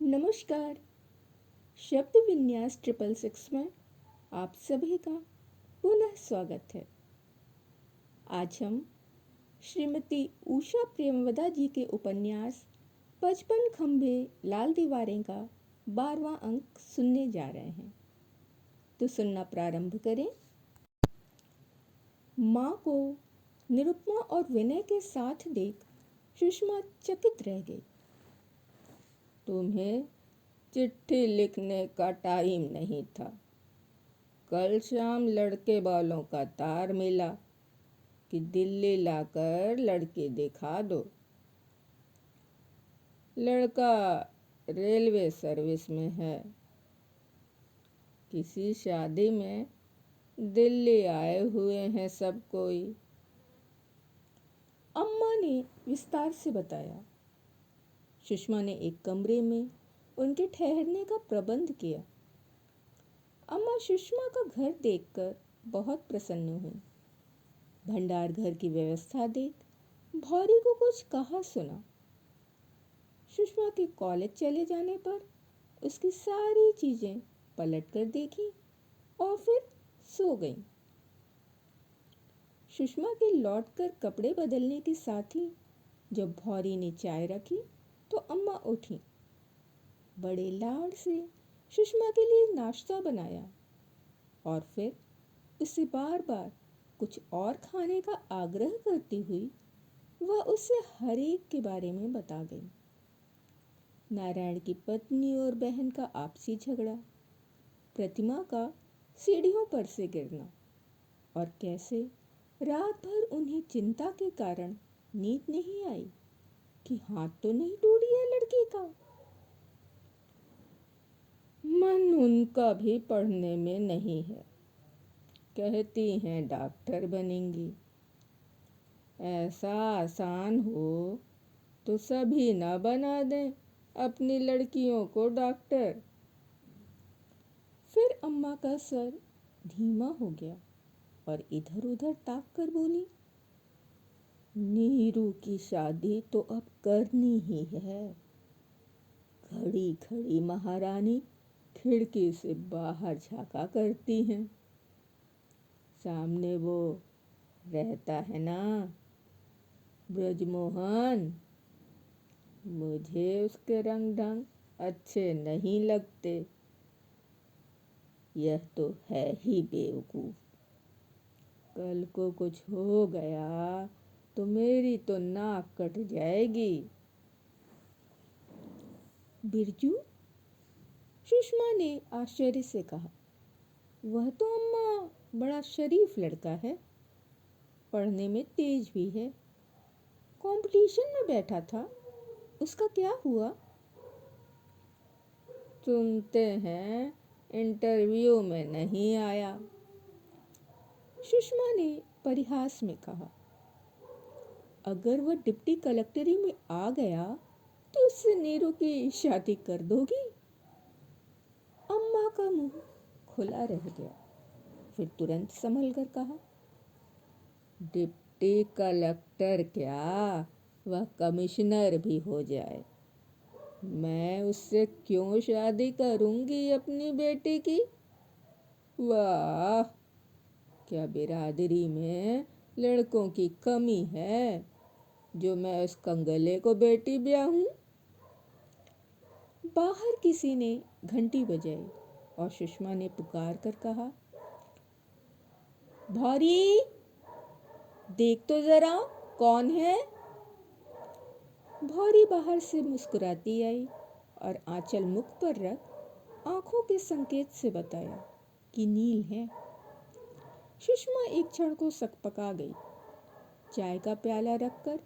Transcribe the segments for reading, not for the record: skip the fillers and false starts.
नमस्कार। शब्द विन्यास 666 में आप सभी का पुनः स्वागत है। आज हम श्रीमती उषा प्रेमवदा जी के उपन्यास 55 खंभे लाल दीवारें का 12वां अंक सुनने जा रहे हैं। तो सुनना प्रारंभ करें। माँ को निरुपमा और विनय के साथ देख सुषमा चकित रह गई। तुम्हें चिट्ठी लिखने का टाइम नहीं था। कल शाम लड़के वालों का तार मिला कि दिल्ली लाकर लड़के दिखा दो। लड़का रेलवे सर्विस में है। किसी शादी में दिल्ली आए हुए हैं सब कोई। अम्मा ने विस्तार से बताया। सुषमा ने एक कमरे में उनके ठहरने का प्रबंध किया। अम्मा सुषमा का घर देखकर बहुत प्रसन्न हुई। भंडार घर की व्यवस्था देख भौरी को कुछ कहा सुना। सुषमा के कॉलेज चले जाने पर उसकी सारी चीजें पलट कर देखी और फिर सो गई। सुषमा के लौटकर कपड़े बदलने के साथ ही जब भौरी ने चाय रखी तो अम्मा उठी। बड़े लाड से सुषमा के लिए नाश्ता बनाया और फिर उसे बार बार कुछ और खाने का आग्रह करती हुई वह उससे हर एक के बारे में बता गई। नारायण की पत्नी और बहन का आपसी झगड़ा, प्रतिमा का सीढ़ियों पर से गिरना और कैसे रात भर उन्हें चिंता के कारण नींद नहीं आई कि हाथ तो नहीं टूट गया लड़की का। मन उनका भी पढ़ने में नहीं है। कहती हैं डॉक्टर बनेंगी। ऐसा आसान हो तो सभी ना बना दें अपनी लड़कियों को डॉक्टर। फिर अम्मा का सर धीमा हो गया और इधर उधर ताक कर बोली, नीरू की शादी तो अब करनी ही है। खड़ी खड़ी महारानी खिड़की से बाहर झांका करती हैं। सामने वो रहता है ना ब्रजमोहन, मुझे उसके रंग ढंग अच्छे नहीं लगते। यह तो है ही बेवकूफ। कल को कुछ हो गया तो मेरी तो नाक कट जाएगी। बिरजू? सुषमा ने आश्चर्य से कहा। वह तो अम्मा बड़ा शरीफ लड़का है, पढ़ने में तेज भी है। कंपटीशन में बैठा था, उसका क्या हुआ? सुनते हैं इंटरव्यू में नहीं आया। सुषमा ने परिहास में कहा। अगर वह डिप्टी कलेक्टरी में आ गया तो उससे नीरू की शादी कर दोगी? अम्मा का मुंह खुला रह गया। फिर तुरंत संभल कर कहा, डिप्टी कलेक्टर क्या, वह कमिश्नर भी हो जाए, मैं उससे क्यों शादी करूंगी अपनी बेटी की? वाह, क्या बिरादरी में लड़कों की कमी है जो मैं उस कंगले को बेटी ब्याहूं? बाहर किसी ने घंटी बजाई और सुषमा ने पुकार कर कहा, भौरी, देख तो जरा कौन है? भौरी बाहर से मुस्कुराती आई और आंचल मुख पर रख आंखों के संकेत से बताया कि नील है। सुषमा एक क्षण को सकपका गई। चाय का प्याला रखकर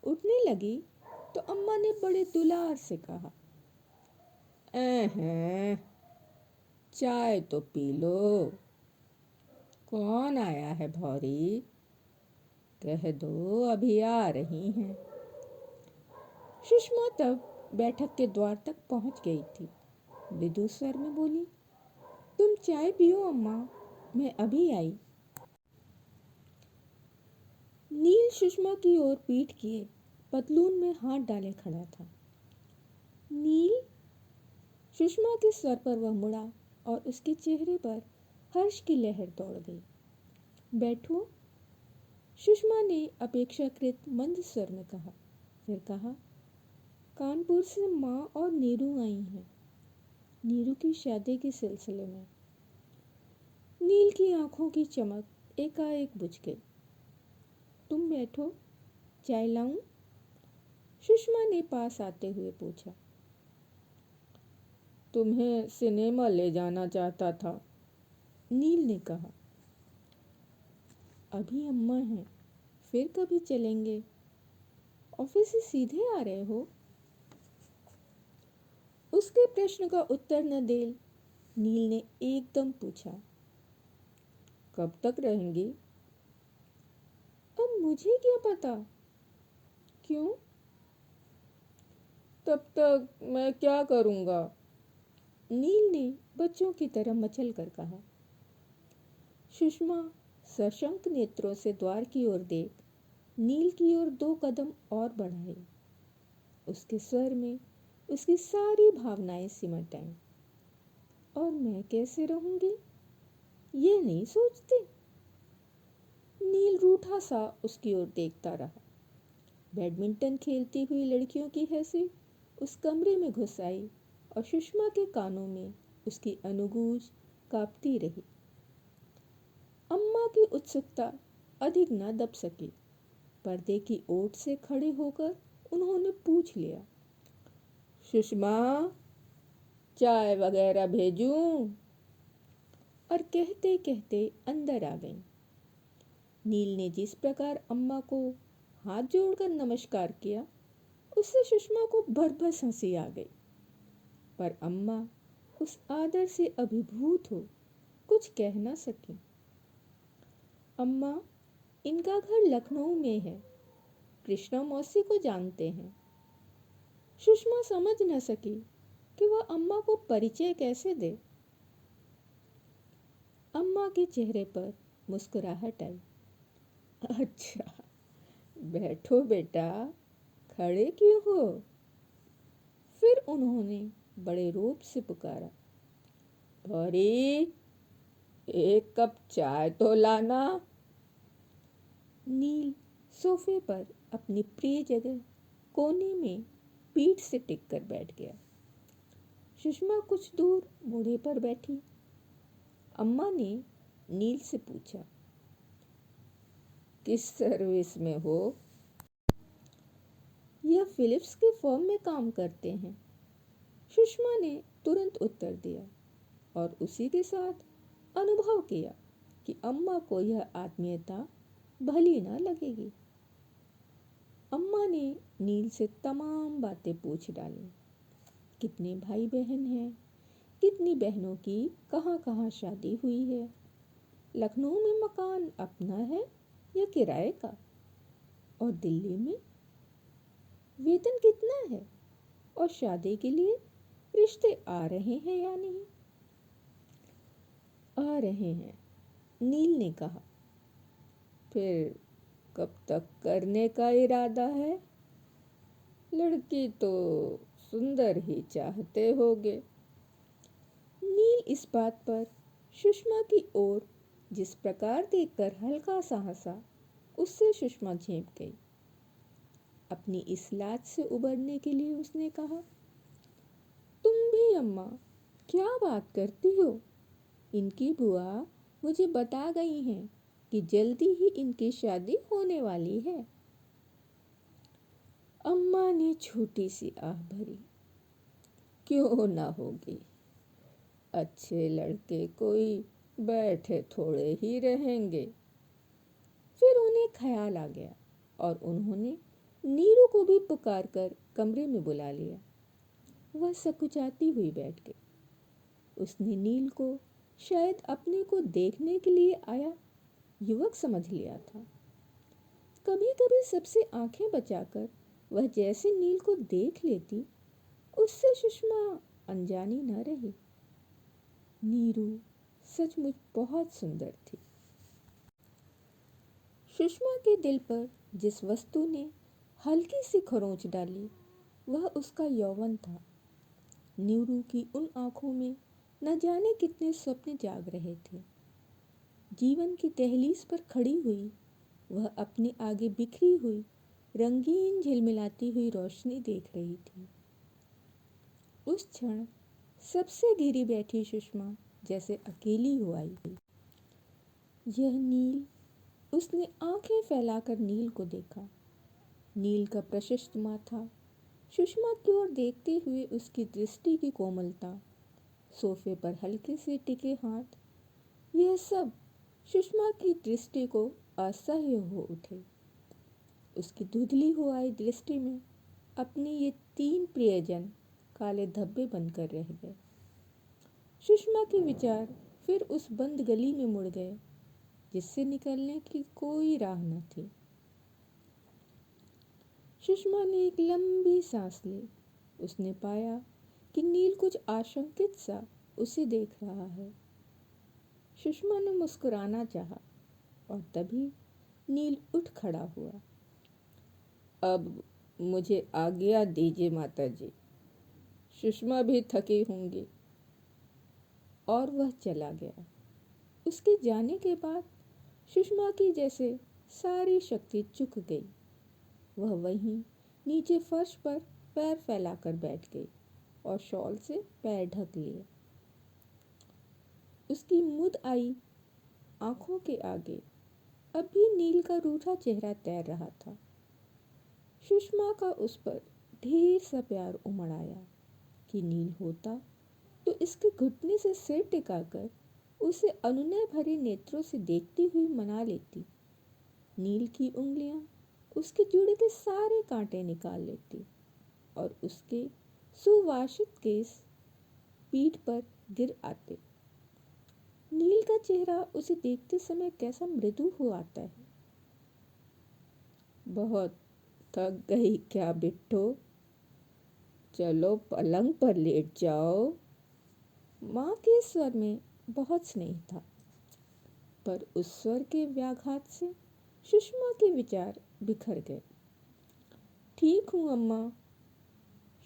उठने लगी तो अम्मा ने बड़े दुलार से कहा, चाय तो पी लो। कौन आया है भौरी? कह दो अभी आ रही हैं। सुषमा तब बैठक के द्वार तक पहुंच गई थी। मृदु स्वर में बोली, तुम चाय पियो अम्मा, मैं अभी आई। नील सुषमा की ओर पीठ किए पतलून में हाथ डाले खड़ा था। नील, सुषमा के सर पर वह मुड़ा और उसके चेहरे पर हर्ष की लहर दौड़ गई। बैठो, सुषमा ने अपेक्षाकृत मंद स्वर में कहा। फिर कहा, कानपुर से माँ और नीरू आई हैं, नीरू की शादी के सिलसिले में। नील की आंखों की चमक एकाएक बुझ गई। तुम बैठो, चाय लाऊं? सुषमा ने पास आते हुए पूछा। तुम्हें सिनेमा ले जाना चाहता था, नील ने कहा। अभी अम्मा हैं, फिर कभी चलेंगे। ऑफिस से सीधे आ रहे हो? उसके प्रश्न का उत्तर न दे नील ने एकदम पूछा, कब तक रहेंगी? अब मुझे क्या पता। क्यों? तब तक मैं क्या करूँगा? नील ने बच्चों की तरह मचल कर कहा। सुषमा सशंक नेत्रों से द्वार की ओर देख नील की ओर 2 कदम और बढ़ाए। उसके स्वर में उसकी सारी भावनाएं सिमट आईं। और मैं कैसे रहूंगी, ये नहीं सोचती? नील रूठा सा उसकी ओर देखता रहा। बैडमिंटन खेलती हुई लड़कियों की हंसी उस कमरे में घुस आई और सुषमा के कानों में उसकी अनुगूंज कांपती रही। अम्मा की उत्सुकता अधिक न दब सकी। पर्दे की ओट से खड़े होकर उन्होंने पूछ लिया, सुषमा, चाय वगैरह भेजूं? और कहते कहते अंदर आ गईं। नील ने जिस प्रकार अम्मा को हाथ जोड़कर नमस्कार किया, उससे सुषमा को भरभस हंसी आ गई। पर अम्मा उस आदर से अभिभूत हो कुछ कह न सकी। अम्मा, इनका घर लखनऊ में है, कृष्णा मौसी को जानते हैं। सुषमा समझ न सकी कि वह अम्मा को परिचय कैसे दे। अम्मा के चेहरे पर मुस्कुराहट आई। अच्छा, बैठो बेटा, खड़े क्यों हो? फिर उन्होंने बड़े रूप से पुकारा, भौरी, एक कप चाय तो लाना। नील सोफे पर अपनी प्रिय जगह कोने में पीठ से टिक कर बैठ गया। सुषमा कुछ दूर बूढ़े पर बैठी। अम्मा ने नील से पूछा, किस सर्विस में हो? यह फिलिप्स के फर्म में काम करते हैं, सुषमा ने तुरंत उत्तर दिया और उसी के साथ अनुभव किया कि अम्मा को यह आत्मीयता भली न लगेगी। अम्मा ने नील से तमाम बातें पूछ डाली। कितने भाई बहन हैं, कितनी बहनों की कहाँ कहाँ शादी हुई है, लखनऊ में मकान अपना है या किराए का, और दिल्ली में वेतन कितना है, और शादी के लिए रिश्ते आ रहे हैं या नहीं। आ रहे हैं, नील ने कहा। फिर कब तक करने का इरादा है? लड़की तो सुंदर ही चाहते होगे। नील इस बात पर सुषमा की ओर जिस प्रकार देखकर हल्का सा हंसा, उससे सुषमा झेंप गई। अपनी इस लाज से उबरने के लिए उसने कहा, तुम भी अम्मा, क्या बात करती हो? इनकी बुआ मुझे बता गई हैं कि जल्दी ही इनकी शादी होने वाली है। अम्मा ने छोटी सी आह भरी। क्यों ना होगी, अच्छे लड़के कोई बैठे थोड़े ही रहेंगे। फिर उन्हें ख्याल आ गया और उन्होंने नीरू को भी पुकार कर कमरे में बुला लिया। वह सकुचाती हुई बैठ गई। उसने नील को शायद अपने को देखने के लिए आया युवक समझ लिया था। कभी कभी सबसे आंखें बचाकर वह जैसे नील को देख लेती, उससे सुषमा अनजानी न रही। नीरू सचमुच बहुत सुंदर थी। सुषमा के दिल पर जिस वस्तु ने हल्की सी खरोंच डाली, वह उसका यौवन था। नीरू की उन आँखों में न जाने कितने स्वप्न जाग रहे थे। जीवन की दहलीज पर खड़ी हुई वह अपने आगे बिखरी हुई रंगीन झिलमिलाती हुई रोशनी देख रही थी। उस क्षण सबसे घिरी बैठी सुषमा जैसे अकेली हो आई। यह नील। उसने आंखें फैलाकर नील को देखा। नील का प्रशस्त माथा, सुषमा की ओर देखते हुए उसकी दृष्टि की कोमलता, सोफे पर हल्के से टिके हाथ, यह सब सुषमा की दृष्टि को असह्य हो उठे। उसकी धुंधली हो आई दृष्टि में अपने ये 3 प्रियजन काले धब्बे बनकर रह गए। सुषमा के विचार फिर उस बंद गली में मुड़ गए जिससे निकलने की कोई राह न थी। सुषमा ने एक लंबी सांस ली। उसने पाया कि नील कुछ आशंकित सा उसे देख रहा है। सुषमा ने मुस्कुराना चाहा और तभी नील उठ खड़ा हुआ। अब मुझे आज्ञा दीजिए माताजी, सुषमा भी थकी होंगी। और वह चला गया। उसके जाने के बाद सुषमा की जैसे सारी शक्ति चुक गई। वह वहीं नीचे फर्श पर पैर फैलाकर बैठ गई और शॉल से पैर ढक लिए। उसकी मुद आई आंखों के आगे अब भी नील का रूठा चेहरा तैर रहा था। सुषमा का उस पर ढेर सा प्यार उमड़ आया कि नील होता तो इसके घुटने से सिर टिकाकर उसे अनुनय भरे नेत्रों से देखती हुई मना लेती। नील की उंगलियां उसके जूड़े के सारे कांटे निकाल लेती और उसके सुवासित केस पीठ पर गिर आते। नील का चेहरा उसे देखते समय कैसा मृदु हो आता है। बहुत थक गई क्या बिट्टो? चलो पलंग पर लेट जाओ। माँ के स्वर में बहुत स्नेह था, पर उस स्वर के व्याघात से सुषमा के विचार बिखर गए। ठीक हूँ अम्मा,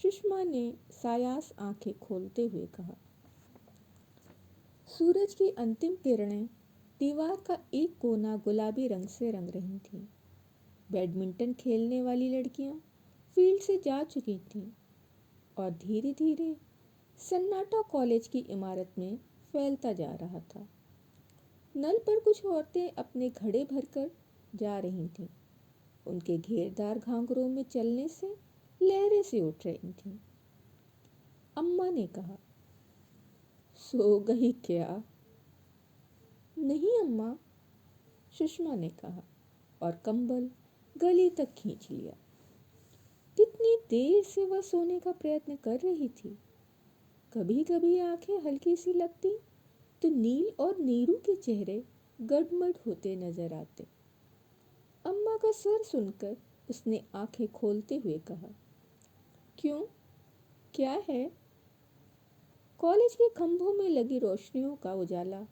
सुषमा ने सायास आंखें खोलते हुए कहा। सूरज की अंतिम किरणें दीवार का एक कोना गुलाबी रंग से रंग रही थीं। बैडमिंटन खेलने वाली लड़कियां फील्ड से जा चुकी थीं और धीरे धीरे सन्नाटा कॉलेज की इमारत में फैलता जा रहा था। नल पर कुछ औरतें अपने घड़े भरकर जा रही थीं। उनके घेरदार घाघरों में चलने से लहरें से उठ रही थीं। अम्मा ने कहा, सो गई क्या? नहीं अम्मा, सुषमा ने कहा और कंबल गले तक खींच लिया। कितनी देर से वह सोने का प्रयत्न कर रही थी। कभी कभी आंखें हल्की सी लगती तो नील और नीरू के चेहरे गड़बड़ होते नजर आते। अम्मा का स्वर सुनकर उसने आंखें खोलते हुए कहा, क्यों, क्या है? कॉलेज के खंभों में लगी रोशनियों का उजाला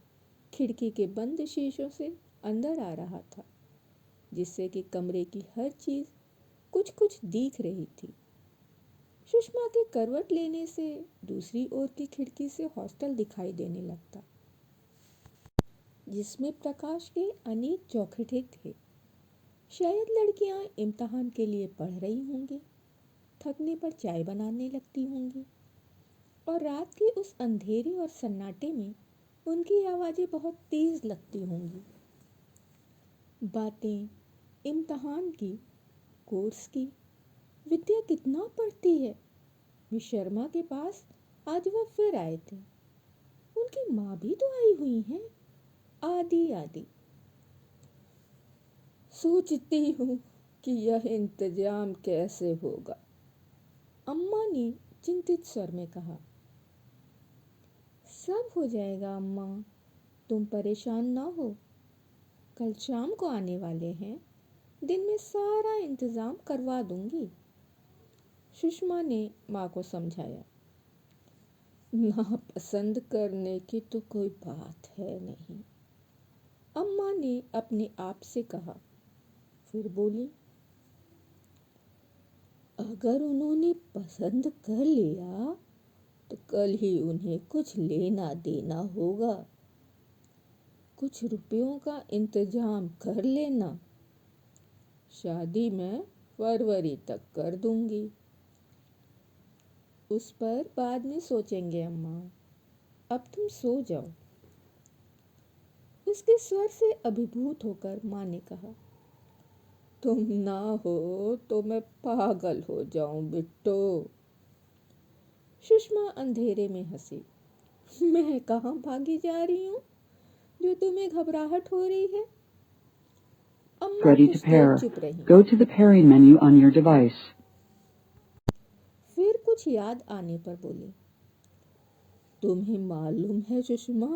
खिड़की के बंद शीशों से अंदर आ रहा था, जिससे कि कमरे की हर चीज कुछ कुछ दिख रही थी। सुषमा के करवट लेने से दूसरी ओर की खिड़की से हॉस्टल दिखाई देने लगता, जिसमें प्रकाश के अनेक चौखटे थे। शायद लड़कियां इम्तिहान के लिए पढ़ रही होंगी, थकने पर चाय बनाने लगती होंगी और रात के उस अंधेरे और सन्नाटे में उनकी आवाज़ें बहुत तेज लगती होंगी। बातें इम्तिहान की, कोर्स की, विद्या कितना पढ़ती है। मिस शर्मा के पास आज वह फिर आए थे। उनकी माँ भी तो आई हुई हैं, आदि आदि। सोचती हूँ कि यह इंतजाम कैसे होगा, अम्मा ने चिंतित स्वर में कहा। सब हो जाएगा अम्मा, तुम परेशान ना हो। कल शाम को आने वाले हैं, दिन में सारा इंतजाम करवा दूंगी, सुषमा ने माँ को समझाया। नापसंद करने की तो कोई बात है नहीं, अम्मा ने अपने आप से कहा। फिर बोली, अगर उन्होंने पसंद कर लिया तो कल ही उन्हें कुछ लेना देना होगा। कुछ रुपयों का इंतजाम कर लेना। शादी मैं फरवरी तक कर दूंगी। उस पर बाद में सोचेंगे अम्मा। अब तुम सो जाओ। उसके स्वर से अभिभूत होकर माँ ने कहा, तुम ना हो तो मैं पागल हो जाऊं बिट्टो। सुषमा अंधेरे में हंसी। मैं कहाँ भागी जा रही हूँ जो तुम्हें घबराहट हो रही है। अम्मा Ready to कुछ देर pair. चुप रही। Go to the pairing menu on your device. फिर कुछ याद आने पर बोली, तुम्हें मालूम है सुषमा,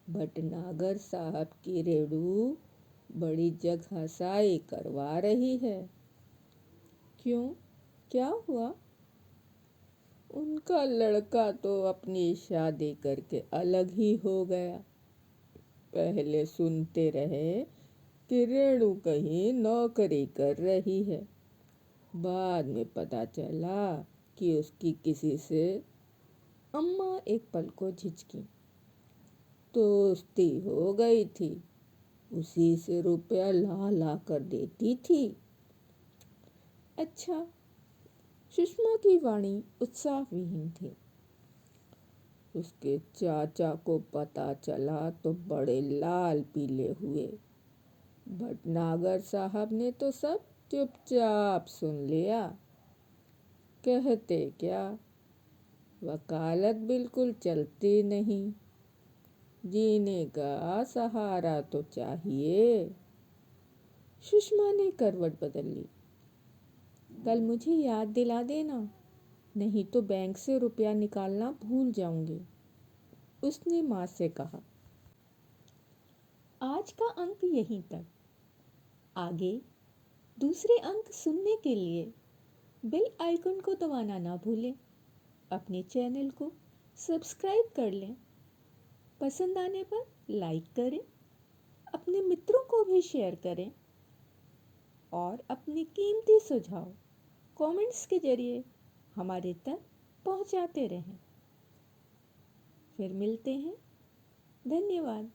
भटनागर साहब की रेणु बड़ी जगहंसाई करवा रही है। क्यों, क्या हुआ? उनका लड़का तो अपनी शादी करके अलग ही हो गया। पहले सुनते रहे कि रेणु कहीं नौकरी कर रही है। बाद में पता चला कि उसकी किसी से, अम्मा एक पल को झिझकी, दोस्ती हो गई थी। उसी से रुपया ला ला कर देती थी। अच्छा। सुषमा की वाणी उत्साह विहीन थी। उसके चाचा को पता चला तो बड़े लाल पीले हुए। भटनागर साहब ने तो सब चुपचाप सुन लिया। कहते क्या, वकालत बिल्कुल चलती नहीं। जीने का सहारा तो चाहिए। सुषमा ने करवट बदल ली। कल मुझे याद दिला देना, नहीं तो बैंक से रुपया निकालना भूल जाऊंगी। उसने माँ से कहा। आज का अंक यहीं तक। आगे दूसरे अंक सुनने के लिए बेल आइकन को दबाना ना भूलें। अपने चैनल को सब्सक्राइब कर लें। पसंद आने पर लाइक करें। अपने मित्रों को भी शेयर करें और अपने कीमती सुझाव कमेंट्स के जरिए हमारे तक पहुंचाते रहें। फिर मिलते हैं। धन्यवाद।